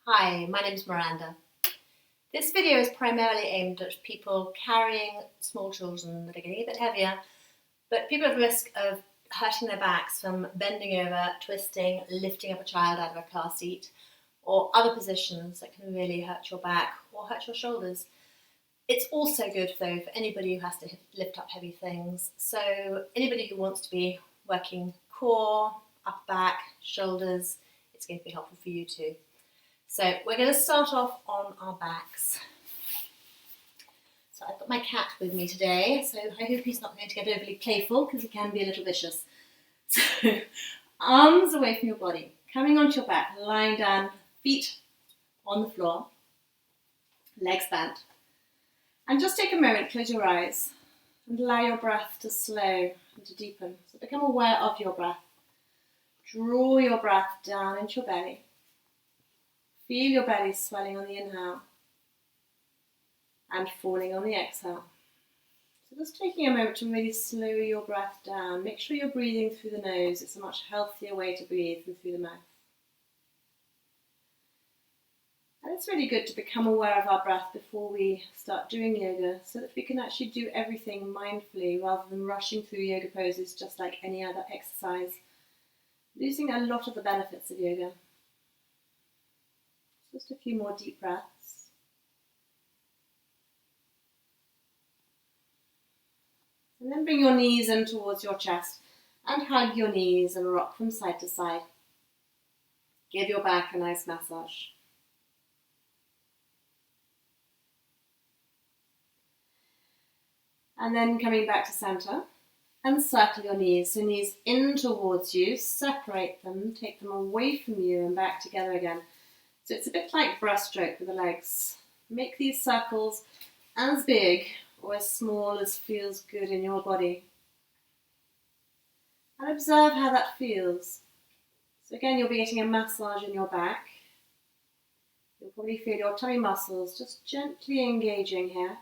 Hi, my name is Miranda. This video is primarily aimed at people carrying small children that are getting a bit heavier, but people at risk of hurting their backs from bending over, twisting, lifting up a child out of a car seat, or other positions that can really hurt your back or hurt your shoulders. It's also good though for anybody who has to lift up heavy things. So anybody who wants to be working core, upper back, shoulders, it's going to be helpful for you too. So we're going to start off on our backs. So I've got my cat with me today, so I hope he's not going to get overly playful because he can be a little vicious. So arms away from your body, coming onto your back, lying down, feet on the floor, legs bent. And just take a moment, close your eyes and allow your breath to slow and to deepen. So become aware of your breath. Draw your breath down into your belly. Feel your belly swelling on the inhale and falling on the exhale. So just taking a moment to really slow your breath down. Make sure you're breathing through the nose. It's a much healthier way to breathe than through the mouth. And it's really good to become aware of our breath before we start doing yoga so that we can actually do everything mindfully rather than rushing through yoga poses just like any other exercise, losing a lot of the benefits of yoga. Just a few more deep breaths. And then bring your knees in towards your chest and hug your knees and rock from side to side. Give your back a nice massage. And then coming back to center and circle your knees. So knees in towards you, separate them, take them away from you and back together again. So it's a bit like breaststroke with the legs. Make these circles as big or as small as feels good in your body. And observe how that feels. So again, you'll be getting a massage in your back. You'll probably feel your tummy muscles just gently engaging here.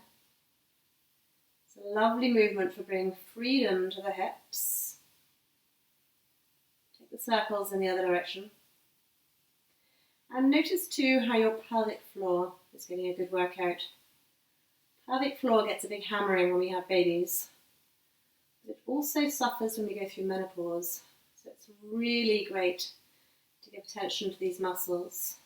It's a lovely movement for bringing freedom to the hips. Take the circles in the other direction. And notice too how your pelvic floor is getting a good workout. Pelvic floor gets a big hammering when we have babies. But it also suffers when we go through menopause. So it's really great to give attention to these muscles.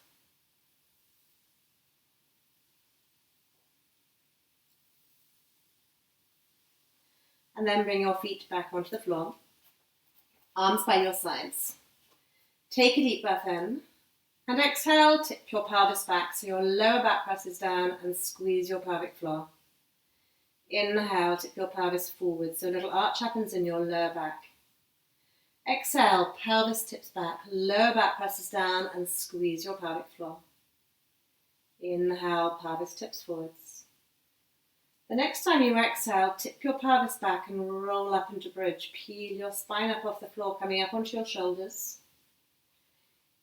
And then bring your feet back onto the floor. Arms by your sides. Take a deep breath in. And exhale, tip your pelvis back so your lower back presses down and squeeze your pelvic floor. Inhale, tip your pelvis forward so a little arch happens in your lower back. Exhale, pelvis tips back, lower back presses down and squeeze your pelvic floor. Inhale, pelvis tips forwards. The next time you exhale, tip your pelvis back and roll up into bridge. Peel your spine up off the floor, coming up onto your shoulders.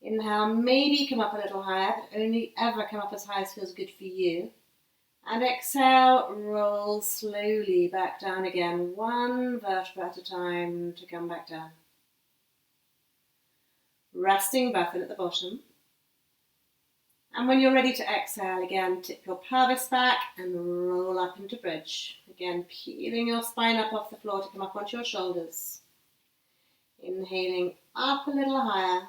Inhale, maybe come up a little higher, but only ever come up as high as feels good for you. And exhale, roll slowly back down again, one vertebra at a time to come back down. Resting breath in at the bottom. And when you're ready to exhale again, tip your pelvis back and roll up into bridge. Again, peeling your spine up off the floor to come up onto your shoulders. Inhaling up a little higher.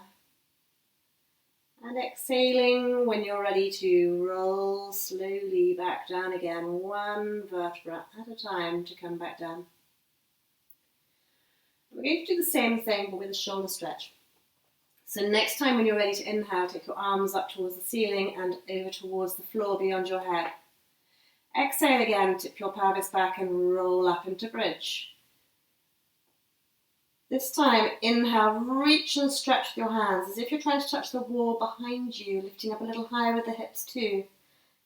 And exhaling when you're ready to roll slowly back down again, one vertebra at a time to come back down. We're going to do the same thing but with a shoulder stretch. So next time when you're ready to inhale, take your arms up towards the ceiling and over towards the floor beyond your head. Exhale again, tip your pelvis back and roll up into bridge. This time, inhale, reach and stretch with your hands as if you're trying to touch the wall behind you, lifting up a little higher with the hips too.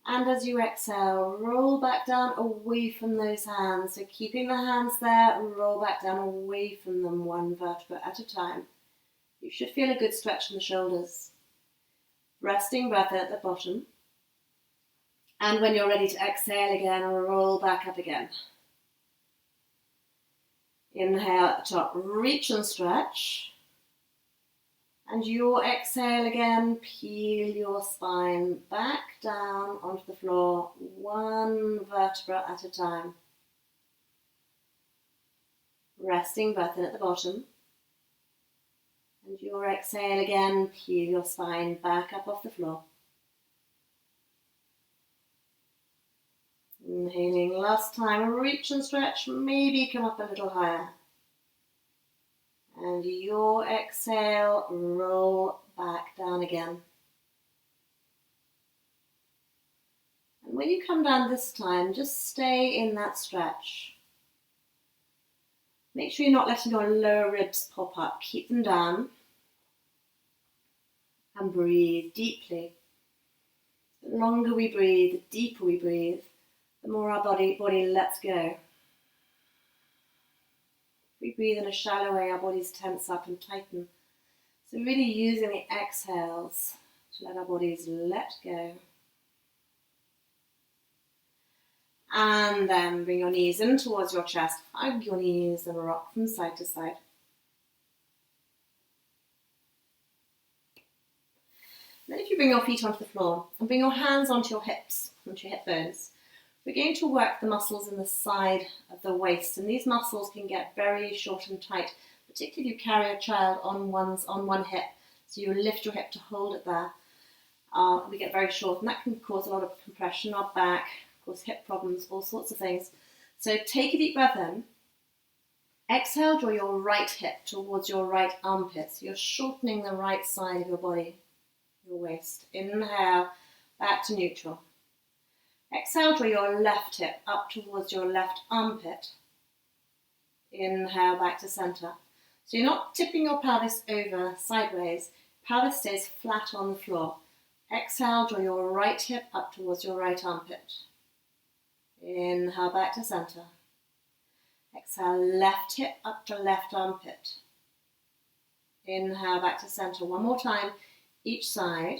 And as you exhale, roll back down away from those hands. So keeping the hands there, roll back down away from them, one vertebra at a time. You should feel a good stretch in the shoulders. Resting breath at the bottom. And when you're ready to exhale again, roll back up again. Inhale at the top, reach and stretch. And your exhale again, peel your spine back down onto the floor, one vertebra at a time. Resting breath in at the bottom. And your exhale again, peel your spine back up off the floor. Inhaling last time, reach and stretch, maybe come up a little higher. And your exhale, roll back down again. And when you come down this time, just stay in that stretch. Make sure you're not letting your lower ribs pop up. Keep them down. And breathe deeply. The longer we breathe, the deeper we breathe, the more our body lets go. If we breathe in a shallow way, our bodies tense up and tighten. So really using the exhales to let our bodies let go. And then bring your knees in towards your chest. Hug your knees and rock from side to side. Then if you bring your feet onto the floor and bring your hands onto your hips, onto your hip bones, we're going to work the muscles in the side of the waist, and these muscles can get very short and tight, particularly if you carry a child on one hip. So you lift your hip to hold it there. We get very short, and that can cause a lot of compression in our back, cause hip problems, all sorts of things. So take a deep breath in. Exhale, draw your right hip towards your right armpit. So you're shortening the right side of your body, your waist. Inhale, back to neutral. Exhale, draw your left hip up towards your left armpit. Inhale, back to center. So you're not tipping your pelvis over sideways. Pelvis stays flat on the floor. Exhale, draw your right hip up towards your right armpit. Inhale, back to center. Exhale, left hip up to left armpit. Inhale, back to center. One more time, each side.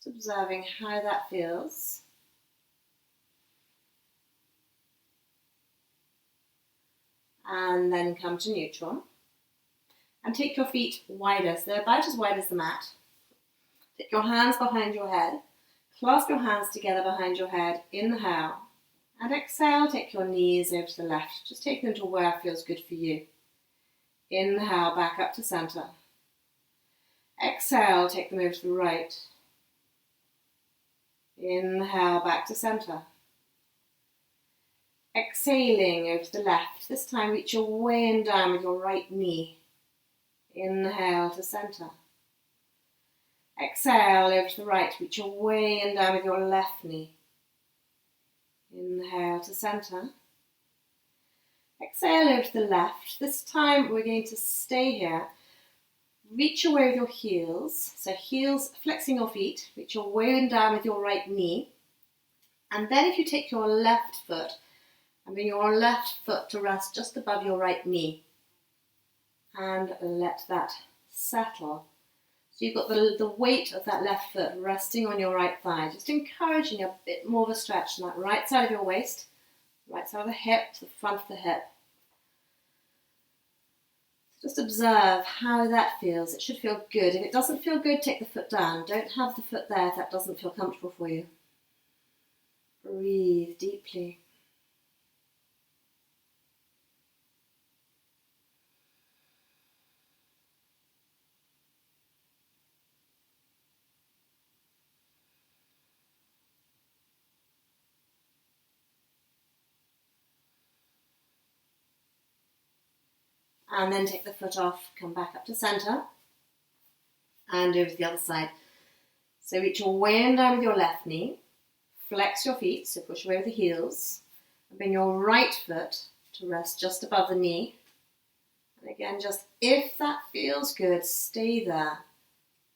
Observing how that feels. And then come to neutral. And take your feet wider, so they're about as wide as the mat. Take your hands behind your head. Clasp your hands together behind your head. Inhale. And exhale, take your knees over to the left. Just take them to where feels good for you. Inhale, back up to center. Exhale, take them over to the right. Inhale, back to center. Exhaling over to the left. This time reach your way in down with your right knee. Inhale to center. Exhale over to the right. Reach your way in down with your left knee. Inhale to center. Exhale over to the left. This time we're going to stay here. Reach your way with your heels. So heels flexing your feet. Reach your way in down with your right knee. And then if you take your left foot and bring your left foot to rest just above your right knee. And let that settle. So you've got the weight of that left foot resting on your right thigh. Just encouraging a bit more of a stretch on that right side of your waist. Right side of the hip to the front of the hip. Just observe how that feels. It should feel good. If it doesn't feel good, take the foot down. Don't have the foot there if that doesn't feel comfortable for you. Breathe deeply. And then take the foot off, come back up to center, and over to the other side. So reach your way in down with your left knee, flex your feet, so push away with the heels, and bring your right foot to rest just above the knee. And again, just if that feels good, stay there,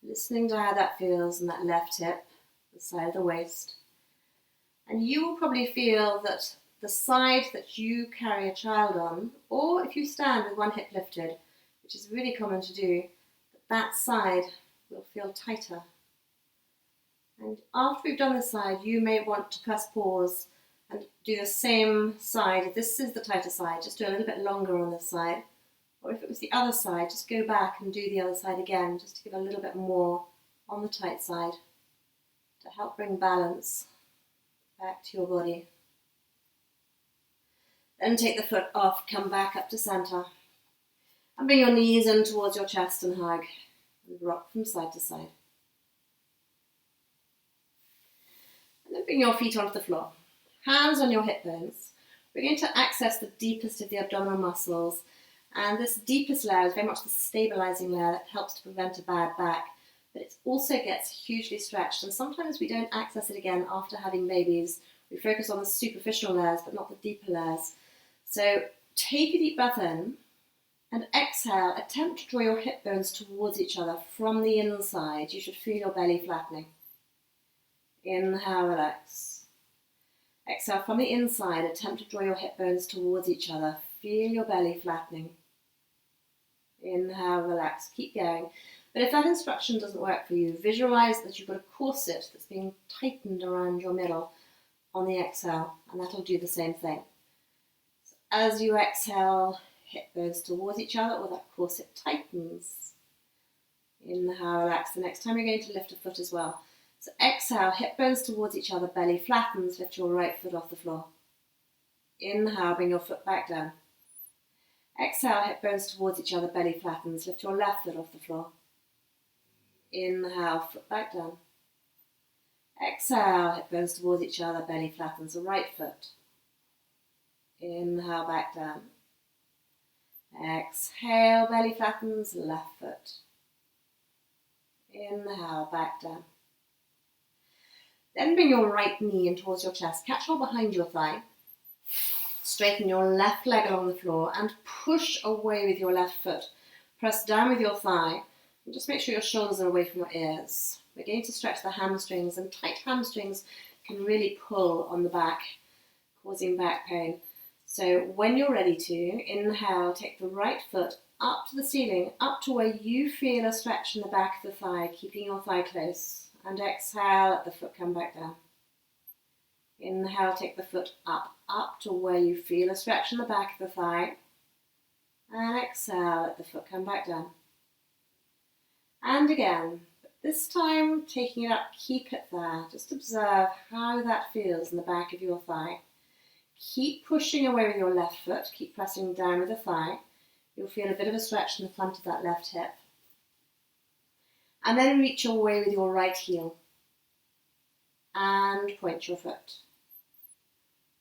listening to how that feels in that left hip, the side of the waist. And you will probably feel that the side that you carry a child on, or if you stand with one hip lifted, which is really common to do, that side will feel tighter. And after we've done this side, you may want to press pause and do the same side. If this is the tighter side, just do a little bit longer on this side. Or if it was the other side, just go back and do the other side again, just to give a little bit more on the tight side to help bring balance back to your body. Then take the foot off, come back up to center, and bring your knees in towards your chest and hug, and rock from side to side. And then bring your feet onto the floor, hands on your hip bones. We're going to access the deepest of the abdominal muscles, and this deepest layer is very much the stabilizing layer that helps to prevent a bad back, but it also gets hugely stretched, and sometimes we don't access it again after having babies. We focus on the superficial layers but not the deeper layers. So take a deep breath in and exhale. Attempt to draw your hip bones towards each other from the inside. You should feel your belly flattening. Inhale, relax. Exhale from the inside. Attempt to draw your hip bones towards each other. Feel your belly flattening. Inhale, relax. Keep going. But if that instruction doesn't work for you, visualize that you've got a corset that's being tightened around your middle on the exhale, and that'll do the same thing. So as you exhale, hip bones towards each other, or that corset tightens. Inhale, relax. The next time you're going to lift a foot as well. So exhale, hip bones towards each other, belly flattens, lift your right foot off the floor. Inhale, bring your foot back down. Exhale, hip bones towards each other, belly flattens, lift your left foot off the floor. Inhale, foot back down. Exhale, hip bones towards each other, belly flattens, the right foot. Inhale, back down. Exhale, belly flattens, left foot. Inhale, back down. Then bring your right knee in towards your chest. Catch hold behind your thigh. Straighten your left leg along the floor and push away with your left foot. Press down with your thigh and just make sure your shoulders are away from your ears. We're going to stretch the hamstrings, and tight hamstrings can really pull on the back, causing back pain. So when you're ready to, inhale, take the right foot up to the ceiling, up to where you feel a stretch in the back of the thigh, keeping your thigh close. And exhale, let the foot come back down. Inhale, take the foot up to where you feel a stretch in the back of the thigh. And exhale, let the foot come back down. And again, but this time taking it up, keep it there. Just observe how that feels in the back of your thigh. Keep pushing away with your left foot, keep pressing down with the thigh. You'll feel a bit of a stretch in the front of that left hip. And then reach away with your right heel. And point your foot.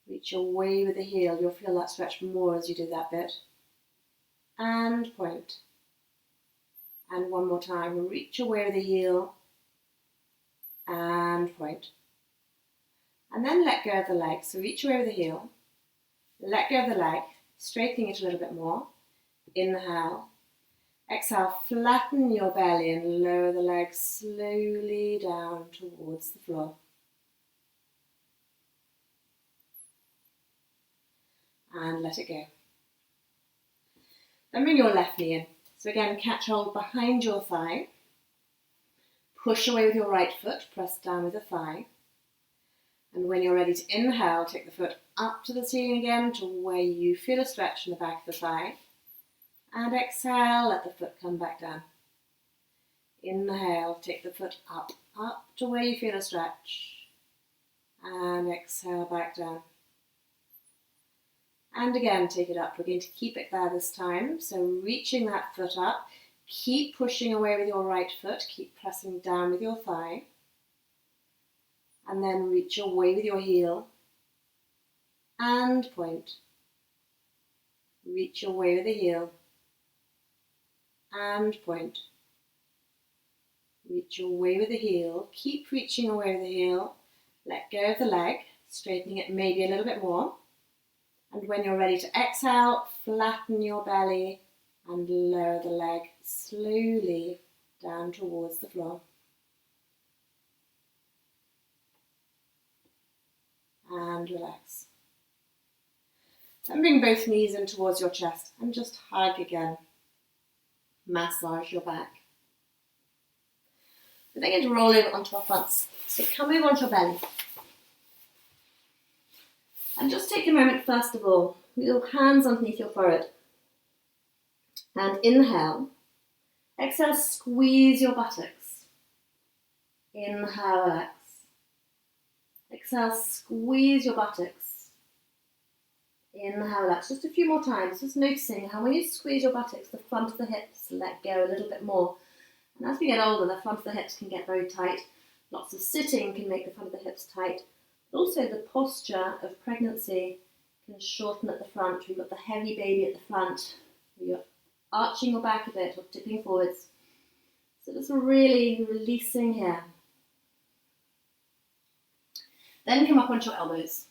Reach away with the heel. You'll feel that stretch more as you do that bit. And point. And one more time. Reach away with the heel. And point. And then let go of the leg. So reach away with the heel. Let go of the leg. Straightening it a little bit more. Inhale. Exhale, flatten your belly and lower the legs slowly down towards the floor. And let it go. Then bring your left knee in. So again, catch hold behind your thigh. Push away with your right foot, press down with the thigh. And when you're ready to inhale, take the foot up to the ceiling again to where you feel a stretch in the back of the thigh. And exhale, let the foot come back down. Inhale, take the foot up to where you feel a stretch. And exhale, back down. And again, take it up. We're going to keep it there this time. So reaching that foot up, keep pushing away with your right foot, keep pressing down with your thigh. And then reach away with your heel. And point. Reach away with the heel. And point. Reach away with the heel. Keep reaching away with the heel. Let go of the leg, straightening it maybe a little bit more. And when you're ready to exhale, flatten your belly and lower the leg slowly down towards the floor. And relax. And bring both knees in towards your chest and just hug again. Massage your back. We're then going to roll over onto our fronts. So come over onto your belly. And just take a moment, first of all, with your hands underneath your forehead. And inhale. Exhale, squeeze your buttocks. Inhale, relax. Exhale, squeeze your buttocks. Inhale, relax. Just a few more times. Just noticing how when you squeeze your buttocks, the front of the hips let go a little bit more. And as we get older, the front of the hips can get very tight. Lots of sitting can make the front of the hips tight. But also the posture of pregnancy can shorten at the front. We've got the heavy baby at the front. You're arching your back a bit or tipping forwards. So just really releasing here. Then come up onto your elbows.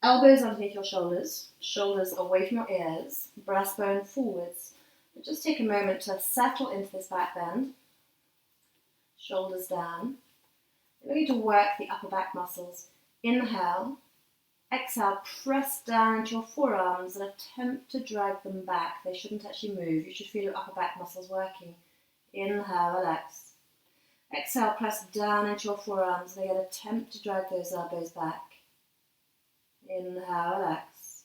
Elbows underneath your shoulders. Shoulders away from your ears. Breastbone forwards. And just take a moment to settle into this back bend. Shoulders down. We're going to work the upper back muscles. Inhale. Exhale, press down into your forearms and attempt to drag them back. They shouldn't actually move. You should feel your upper back muscles working. Inhale, relax. Exhale, press down into your forearms and again attempt to drag those elbows back. Inhale, relax.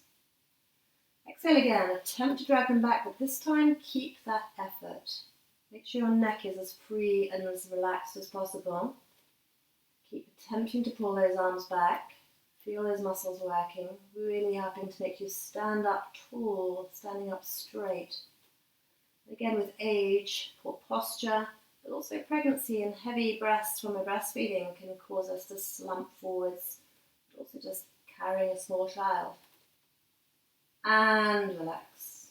Exhale again, attempt to drag them back, but this time keep that effort. Make sure your neck is as free and as relaxed as possible. Keep attempting to pull those arms back. Feel those muscles working, really helping to make you stand up tall, standing up straight. Again, with age, poor posture, but also pregnancy and heavy breasts from a breastfeeding can cause us to slump forwards, but also just carrying a small child. And relax.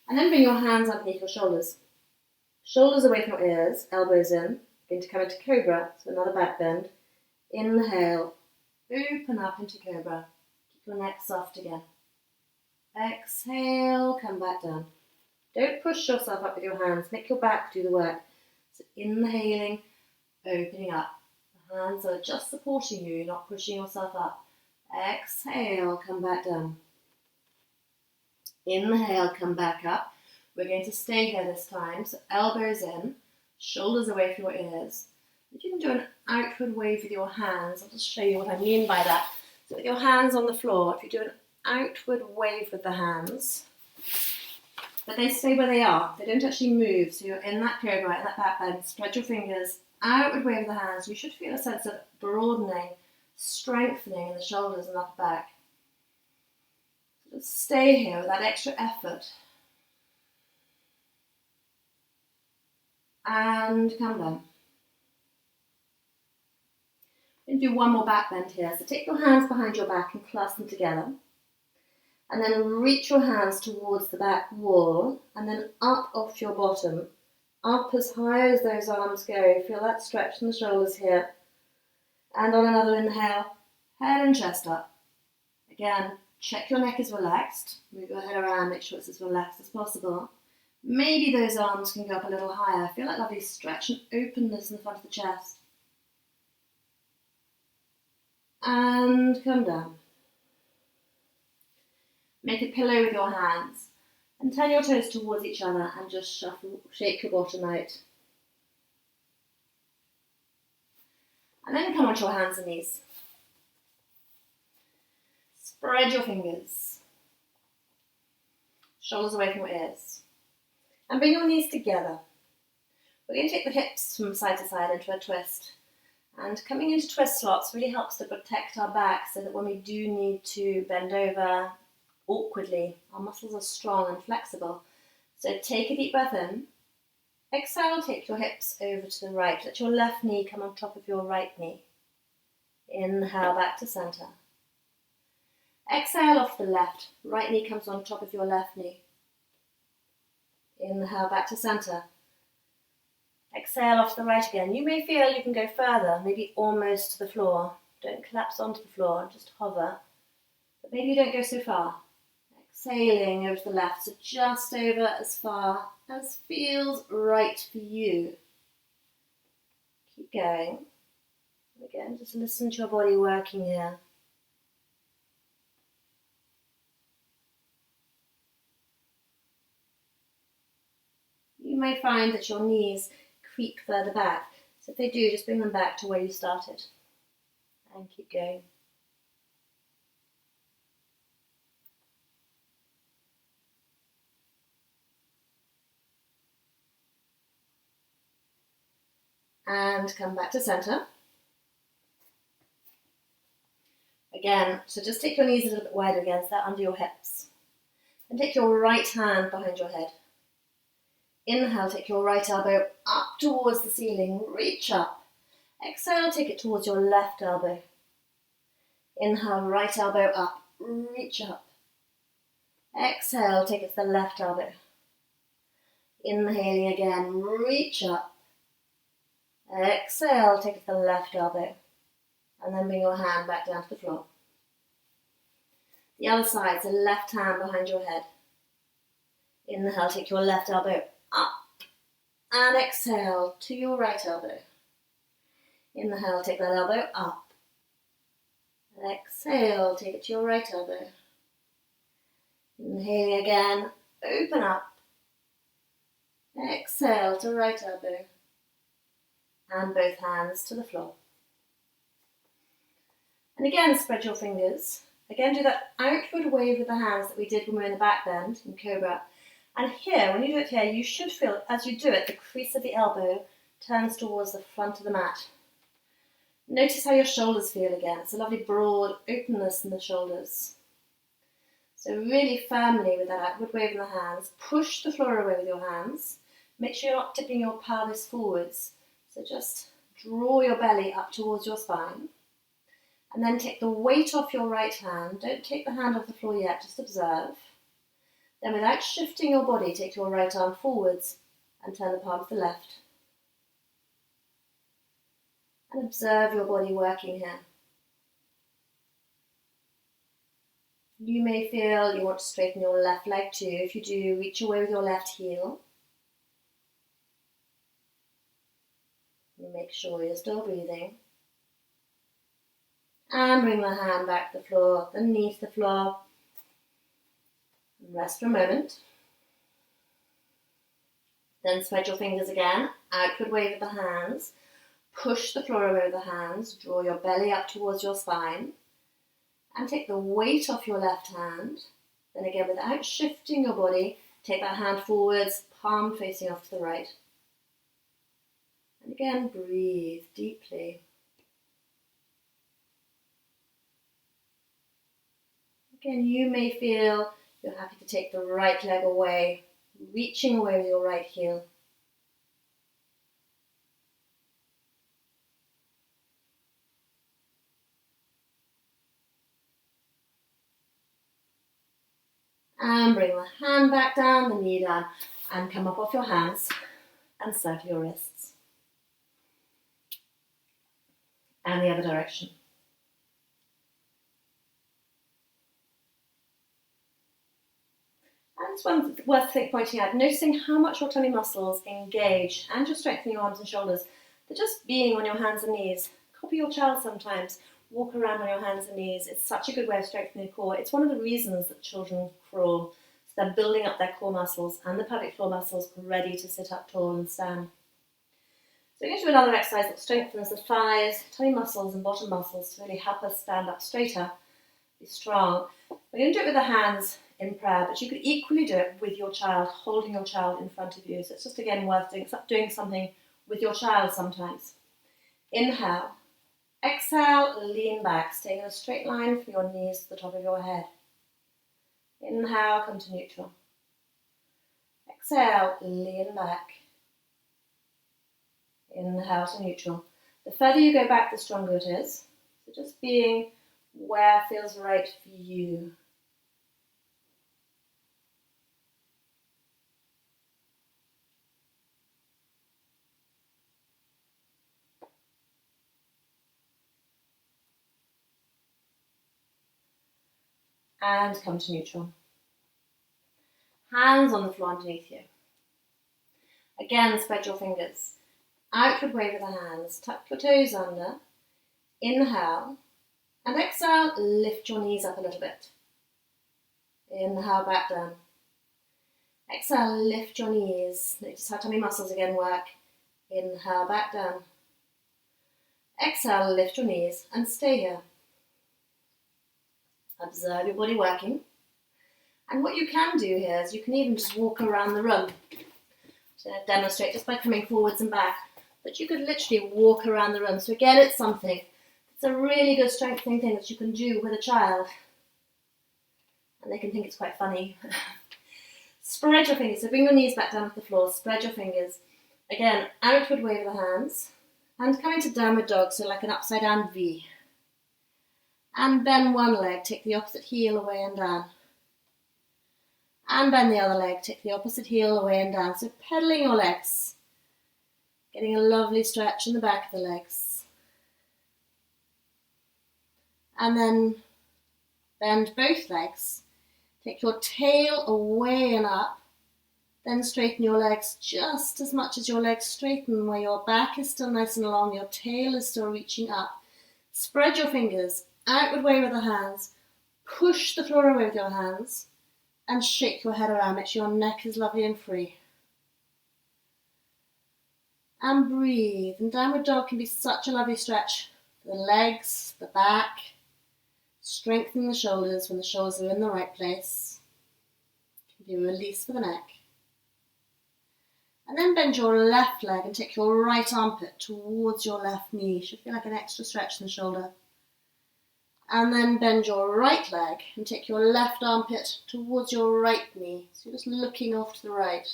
And then bring your hands underneath your shoulders. Shoulders away from your ears, elbows in. Going to come into cobra, so another back bend. Inhale. Open up into cobra. Keep your neck soft again. Exhale, come back down. Don't push yourself up with your hands. Make your back do the work. So inhaling, opening up. The hands are just supporting you. You're not pushing yourself up. Exhale, come back down. Inhale, come back up. We're going to stay here this time. So elbows in, shoulders away from your ears. If you can do an outward wave with your hands, I'll just show you what I mean by that. So with your hands on the floor, if you do an outward wave with the hands, but they stay where they are. They don't actually move. So you're in that cobra, in that back bend, spread your fingers, outward wave with the hands. You should feel a sense of broadening, strengthening in the shoulders and upper back. So just stay here with that extra effort. And come down. We're going to do one more back bend here. So take your hands behind your back and clasp them together. And then reach your hands towards the back wall and then up off your bottom. Up as high as those arms go. Feel that stretch in the shoulders here. And on another inhale, head and chest up. Again, check your neck is relaxed. Move your head around, make sure it's as relaxed as possible. Maybe those arms can go up a little higher. Feel that lovely stretch and openness in the front of the chest. And come down. Make a pillow with your hands and turn your toes towards each other and just shuffle, shake your bottom out. And then come onto your hands and knees. Spread your fingers. Shoulders away from your ears. And bring your knees together. We're going to take the hips from side to side into a twist. And coming into twist slots really helps to protect our back so that when we do need to bend over awkwardly, our muscles are strong and flexible. So take a deep breath in. Exhale, take your hips over to the right. Let your left knee come on top of your right knee. Inhale back to center. Exhale off the left. Right knee comes on top of your left knee. Inhale back to center. Exhale off the right again. You may feel you can go further, maybe almost to the floor. Don't collapse onto the floor, just hover. But maybe you don't go so far. Exhaling over to the left, so just over as far as feels right for you. Keep going. Again, just listen to your body working here. You may find that your knees creep further back. So if they do, just bring them back to where you started. And keep going. and come back to center. Again, so just take your knees a little bit wider against that, under your hips. And take your right hand behind your head. Inhale, take your right elbow up towards the ceiling, reach up. Exhale, take it towards your left elbow. Inhale, right elbow up, reach up. Exhale, take it to the left elbow. Inhaling again, reach up. Exhale, take it to the left elbow. And then bring your hand back down to the floor. The other side, so left hand behind your head. Inhale, take your left elbow up. And exhale to your right elbow. Inhale, take that elbow up. Exhale, take it to your right elbow. Inhaling again, open up. Exhale to right elbow. And both hands to the floor. And again, spread your fingers. Again, do that outward wave with the hands that we did when we were in the back bend in Cobra. And here, when you do it here, you should feel, as you do it, the crease of the elbow turns towards the front of the mat. Notice how your shoulders feel again. It's a lovely broad openness in the shoulders. So really firmly with that outward wave in the hands, push the floor away with your hands. Make sure you're not tipping your pelvis forwards. So just draw your belly up towards your spine. And then take the weight off your right hand. Don't take the hand off the floor yet, just observe. Then without shifting your body, take your right arm forwards and turn the palm to the left. And observe your body working here. You may feel you want to straighten your left leg too. If you do, reach away with your left heel. And make sure you're still breathing. And bring the hand back to the floor, the knee to the floor. And rest for a moment. Then spread your fingers again, outward wave with the hands. Push the floor away with the hands. Draw your belly up towards your spine. And take the weight off your left hand. Then again, without shifting your body, take that hand forwards, palm facing off to the right. And again, breathe deeply. Again, you may feel you're happy to take the right leg away, reaching away with your right heel. And bring the hand back down, the knee down, and come up off your hands and circle your wrists. And the other direction. And it's one worth pointing out, noticing how much your tummy muscles engage and you're strengthening your arms and shoulders. They're just being on your hands and knees. Copy your child sometimes. Walk around on your hands and knees. It's such a good way of strengthening the core. It's one of the reasons that children crawl. So they're building up their core muscles and the pelvic floor muscles ready to sit up tall and stand. So we're going to do another exercise that strengthens the thighs, tummy muscles and bottom muscles to really help us stand up straighter, be strong. We're going to do it with the hands in prayer, but you could equally do it with your child, holding your child in front of you. So it's just again worth doing something with your child sometimes. Inhale. Exhale, lean back, staying in a straight line from your knees to the top of your head. Inhale, come to neutral. Exhale, lean back. Inhale to neutral. The further you go back, the stronger it is. So just being where feels right for you. And come to neutral. Hands on the floor underneath you. Again, spread your fingers. Outward wave with the hands. Tuck your toes under. Inhale. And exhale, lift your knees up a little bit. Inhale, back down. Exhale, lift your knees. Notice how tummy muscles again work. Inhale, back down. Exhale, lift your knees and stay here. Observe your body working. And what you can do here is you can even just walk around the room. So demonstrate just by coming forwards and back. but you could literally walk around the room. So again, it's something. It's a really good strengthening thing that you can do with a child. And they can think it's quite funny. Spread your fingers. So bring your knees back down to the floor. Spread your fingers. Again, outward wave of the hands. And come into downward dog, so like an upside down V. And bend one leg. Take the opposite heel away and down. And bend the other leg. Take the opposite heel away and down. So pedaling your legs. Getting a lovely stretch in the back of the legs. And then bend both legs. Take your tail away and up. Then straighten your legs just as much as your legs straighten, where your back is still nice and long, your tail is still reaching up. Spread your fingers, outward wave with the hands. Push the floor away with your hands. And shake your head around. Make sure your neck is lovely and free. And breathe. And downward dog can be such a lovely stretch for the legs, the back. Strengthen the shoulders when the shoulders are in the right place. It can be a release for the neck. And then bend your left leg and take your right armpit towards your left knee. Should feel like an extra stretch in the shoulder. And then bend your right leg and take your left armpit towards your right knee. So you're just looking off to the right.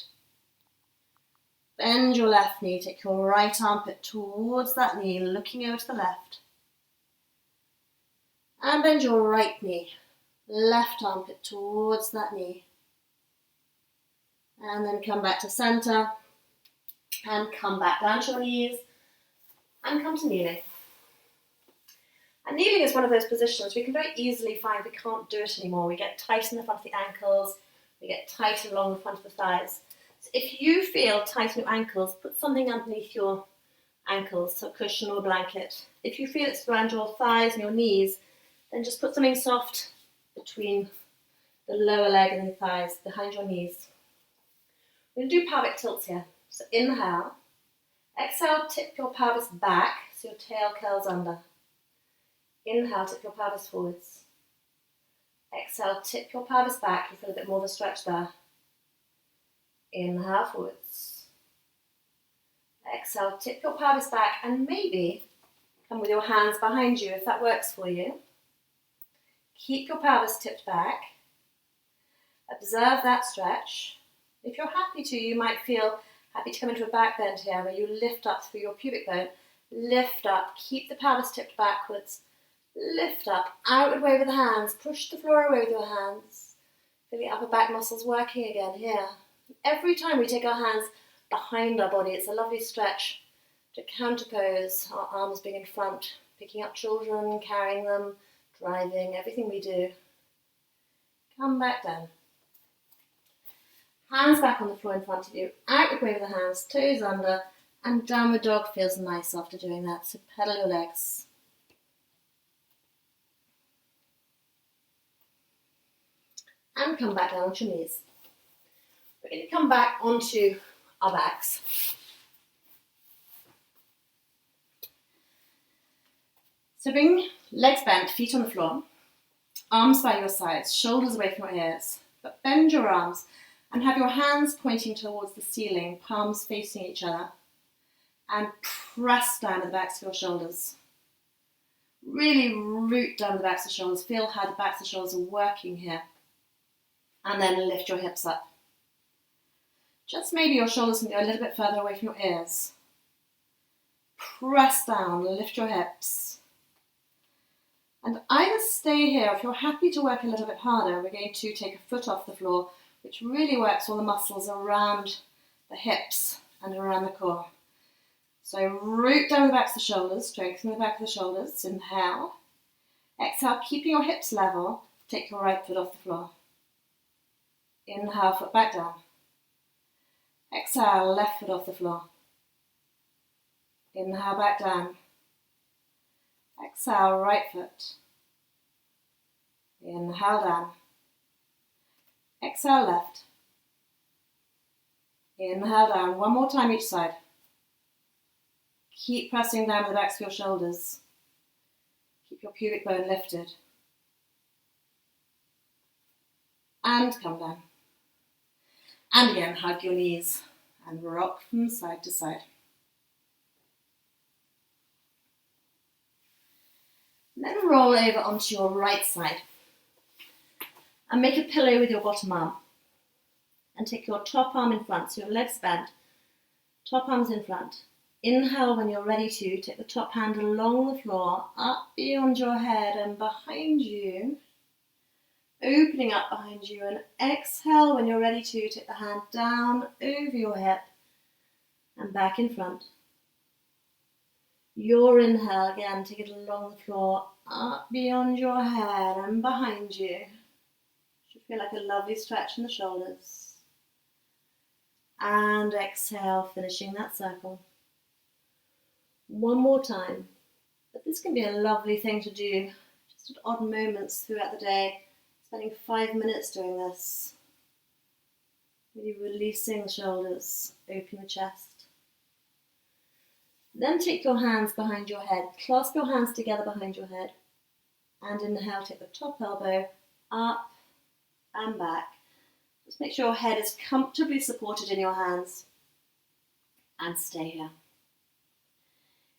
Bend your left knee, take your right armpit towards that knee, looking over to the left. And bend your right knee, left armpit towards that knee. And then come back to center. And come back down to your knees. And come to kneeling. And kneeling is one of those positions we can very easily find we can't do it anymore. We get tight in the front of the ankles. We get tight along the front of the thighs. So if you feel tight in your ankles, put something underneath your ankles, so a cushion or a blanket. If you feel it's around your thighs and your knees, then just put something soft between the lower leg and the thighs, behind your knees. We're going to do pelvic tilts here. So inhale. Exhale, tip your pelvis back so your tail curls under. Inhale, tip your pelvis forwards. Exhale, tip your pelvis back. You feel a bit more of a stretch there. Inhale, forwards. Exhale, tip your pelvis back and maybe come with your hands behind you if that works for you. Keep your pelvis tipped back. Observe that stretch. If you're happy to, you might feel happy to come into a back bend here where you lift up through your pubic bone. Lift up, keep the pelvis tipped backwards. Lift up, outward wave with the hands. Push the floor away with your hands. Feel the upper back muscles working again here. Every time we take our hands behind our body, it's a lovely stretch to counterpose, our arms being in front, picking up children, carrying them, driving, everything we do. Come back down. Hands back on the floor in front of you, outward wave with the hands, toes under, and downward dog feels nice after doing that, so pedal your legs. And come back down onto your knees. We're going to come back onto our backs. So bring legs bent, feet on the floor, arms by your sides, shoulders away from your ears, but bend your arms and have your hands pointing towards the ceiling, palms facing each other, and press down to the backs of your shoulders. Really root down the backs of the shoulders, feel how the backs of the shoulders are working here, and then lift your hips up. Just maybe your shoulders can go a little bit further away from your ears. Press down, lift your hips. And either stay here, if you're happy to work a little bit harder, we're going to take a foot off the floor, which really works all the muscles around the hips and around the core. So root down the backs of the shoulders, strengthen the back of the shoulders, inhale. Exhale, keeping your hips level, take your right foot off the floor. Inhale, foot back down. Exhale, left foot off the floor. Inhale, back down. Exhale, right foot. Inhale, down. Exhale, left. Inhale, down. One more time each side. Keep pressing down with the backs of your shoulders. Keep your pubic bone lifted. And come down. And again, hug your knees and rock from side to side. And then roll over onto your right side. And make a pillow with your bottom arm. And take your top arm in front, so your legs bent. Top arm's in front. Inhale when you're ready to. Take the top hand along the floor, up beyond your head and behind you. Opening up behind you. And exhale when you're ready to. Take the hand down over your hip and back in front. Your inhale again, take it along the floor, up beyond your head and behind you. Should feel like a lovely stretch in the shoulders. And exhale, finishing that circle. One more time. But this can be a lovely thing to do just at odd moments throughout the day. Spending 5 minutes doing this. Really releasing the shoulders, opening the chest. Then take your hands behind your head. Clasp your hands together behind your head. And inhale, take the top elbow up and back. Just make sure your head is comfortably supported in your hands. And stay here.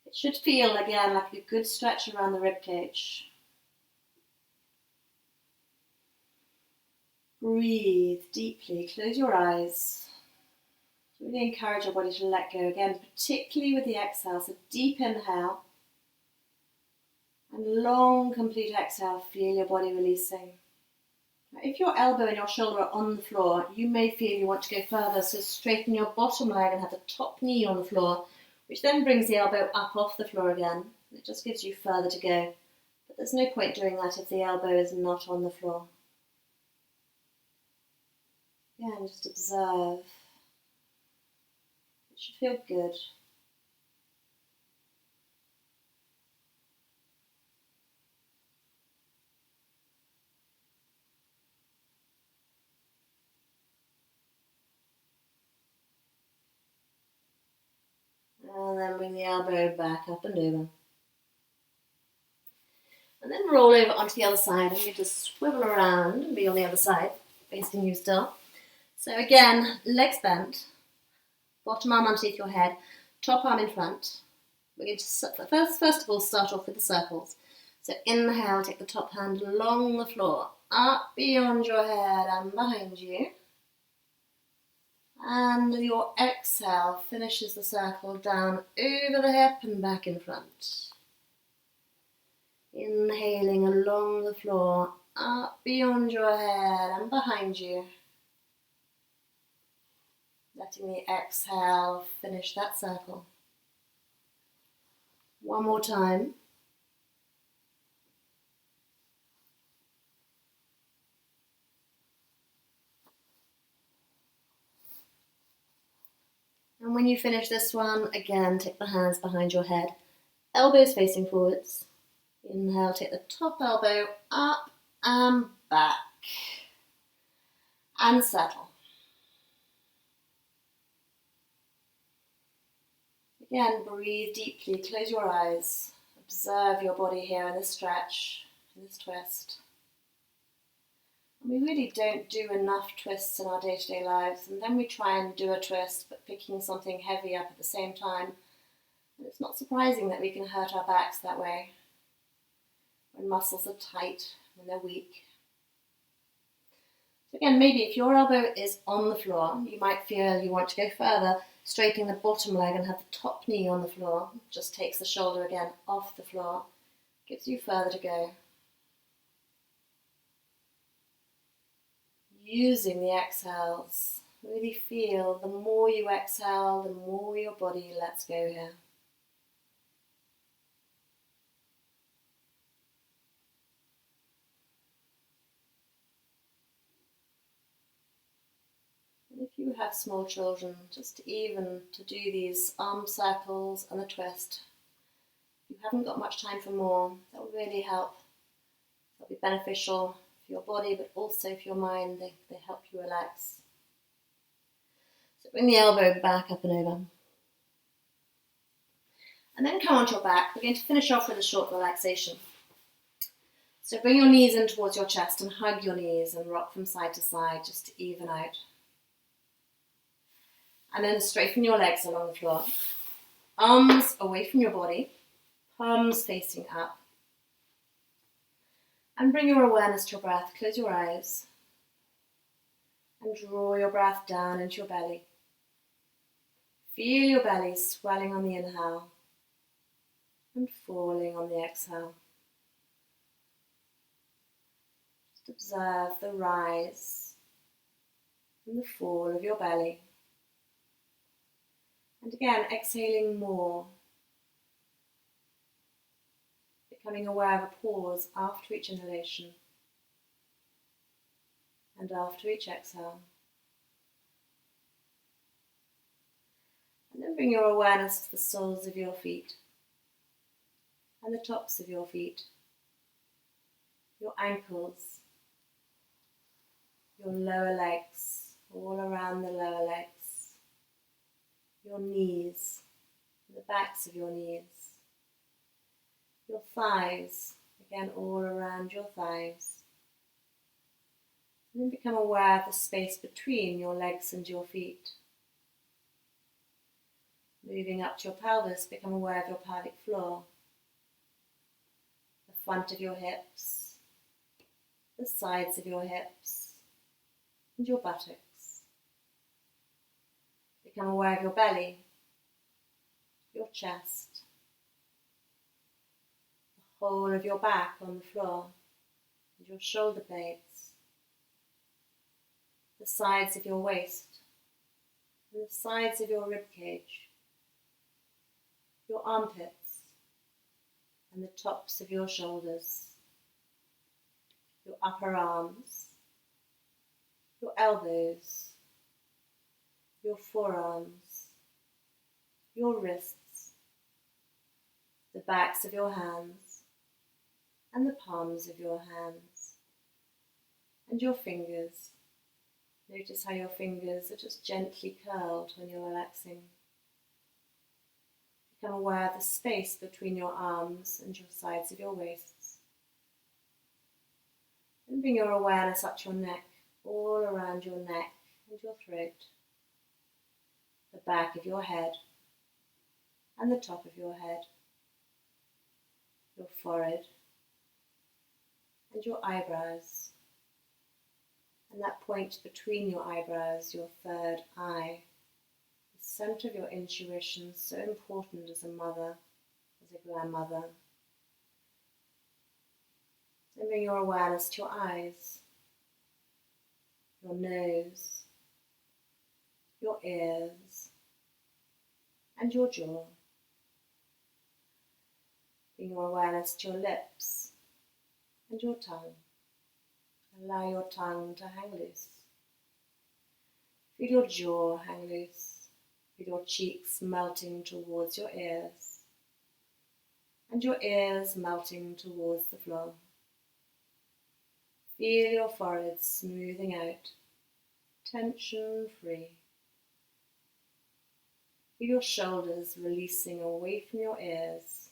It should feel, again, like a good stretch around the rib cage. Breathe deeply. Close your eyes. Really encourage your body to let go again, particularly with the exhale. So deep inhale and long complete exhale. Feel your body releasing. Now, if your elbow and your shoulder are on the floor, you may feel you want to go further. So straighten your bottom leg and have the top knee on the floor, which then brings the elbow up off the floor again. It just gives you further to go. But there's no point doing that if the elbow is not on the floor. Again, just observe. Should feel good. And then bring the elbow back up and over. And then roll over onto the other side and you just swivel around and be on the other side, facing you still. So again, legs bent. Bottom arm underneath your head, top arm in front. We're going to first of all start off with the circles. So inhale, take the top hand along the floor, up beyond your head and behind you. And your exhale finishes the circle down over the hip and back in front. Inhaling along the floor, up beyond your head and behind you. Letting the exhale finish that circle. One more time. And when you finish this one, again, take the hands behind your head. Elbows facing forwards. Inhale, take the top elbow up and back. And settle. Again, breathe deeply, close your eyes, observe your body here in this stretch, in this twist. And we really don't do enough twists in our day-to-day lives, and then we try and do a twist, but picking something heavy up at the same time. And it's not surprising that we can hurt our backs that way, when muscles are tight, when they're weak. So again, maybe if your elbow is on the floor, you might feel you want to go further, straightening the bottom leg and have the top knee on the floor. Just takes the shoulder again off the floor. Gives you further to go. Using the exhales. Really feel the more you exhale, the more your body lets go here. If you have small children, just even to do these arm circles and the twist. If you haven't got much time for more, that will really help. That'll be beneficial for your body, but also for your mind. They help you relax. So bring the elbow back up and over. And then come onto your back. We're going to finish off with a short relaxation. So bring your knees in towards your chest and hug your knees and rock from side to side just to even out. And then straighten your legs along the floor. Arms away from your body, palms facing up. And bring your awareness to your breath. Close your eyes and draw your breath down into your belly. Feel your belly swelling on the inhale and falling on the exhale. Just observe the rise and the fall of your belly. And again, exhaling more, becoming aware of a pause after each inhalation and after each exhale. And then bring your awareness to the soles of your feet and the tops of your feet, your ankles, your lower legs, all around the lower legs, your knees, the backs of your knees, your thighs, again all around your thighs. And then become aware of the space between your legs and your feet. Moving up to your pelvis, become aware of your pelvic floor, the front of your hips, the sides of your hips, and your buttocks. Become aware of your belly, your chest, the whole of your back on the floor, and your shoulder blades, the sides of your waist, and the sides of your rib cage, your armpits, and the tops of your shoulders, your upper arms, your elbows, your forearms, your wrists, the backs of your hands, and the palms of your hands, and your fingers. Notice how your fingers are just gently curled when you're relaxing. Become aware of the space between your arms and your sides of your waists. And bring your awareness up to your neck, all around your neck and your throat, the back of your head and the top of your head, your forehead and your eyebrows, and that point between your eyebrows, your third eye, the centre of your intuition, so important as a mother, as a grandmother. So bring your awareness to your eyes, your nose, your ears, and your jaw. Bring your awareness to your lips and your tongue. Allow your tongue to hang loose. Feel your jaw hang loose. Feel your cheeks melting towards your ears, and your ears melting towards the floor. Feel your forehead smoothing out, tension free. Feel your shoulders releasing away from your ears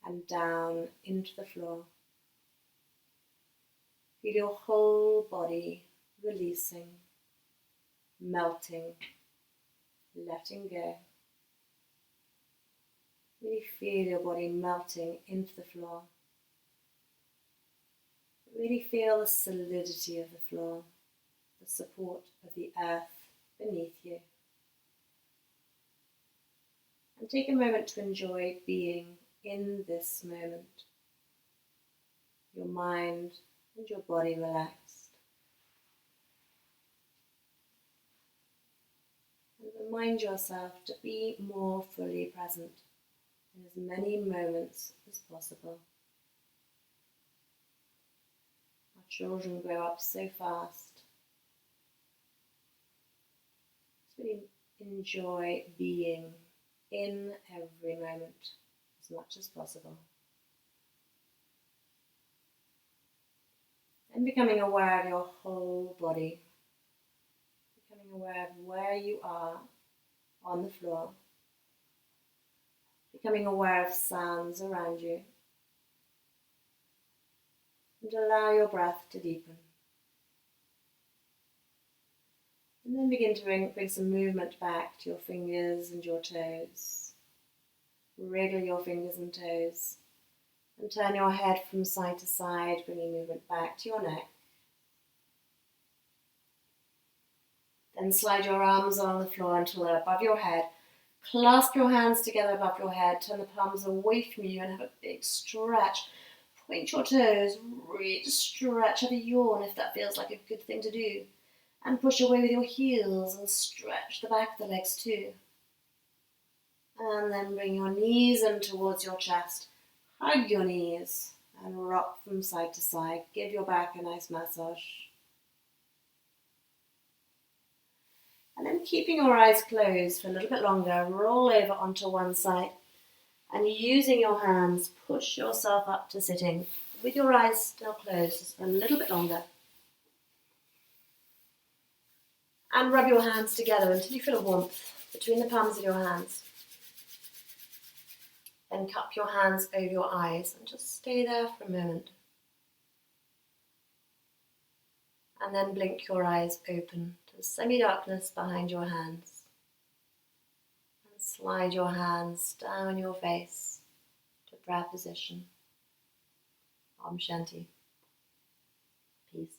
and down into the floor. Feel your whole body releasing, melting, letting go. Really feel your body melting into the floor. Really feel the solidity of the floor, the support of the earth beneath you. And take a moment to enjoy being in this moment. Your mind and your body relaxed. And remind yourself to be more fully present in as many moments as possible. Our children grow up so fast. Just really enjoy being in every moment as much as possible. And becoming aware of your whole body, becoming aware of where you are on the floor, becoming aware of sounds around you, and allow your breath to deepen. And then begin to bring some movement back to your fingers and your toes. Wriggle your fingers and toes And turn your head from side to side, bringing movement back to your neck. Then slide your arms along the floor until they're above your head. Clasp your hands together above your head. Turn the palms away from you and have a big stretch. Point your toes, really stretch. Have a yawn if that feels like a good thing to do. And push away with your heels and stretch the back of the legs too. And then bring your knees in towards your chest. Hug your knees and rock from side to side. Give your back a nice massage. And then keeping your eyes closed for a little bit longer, roll over onto one side. And using your hands, push yourself up to sitting with your eyes still closed just for a little bit longer. And rub your hands together until you feel a warmth between the palms of your hands. Then cup your hands over your eyes and just stay there for a moment. And then blink your eyes open to the semi-darkness behind your hands. And slide your hands down your face to prayer position. Om Shanti. Peace.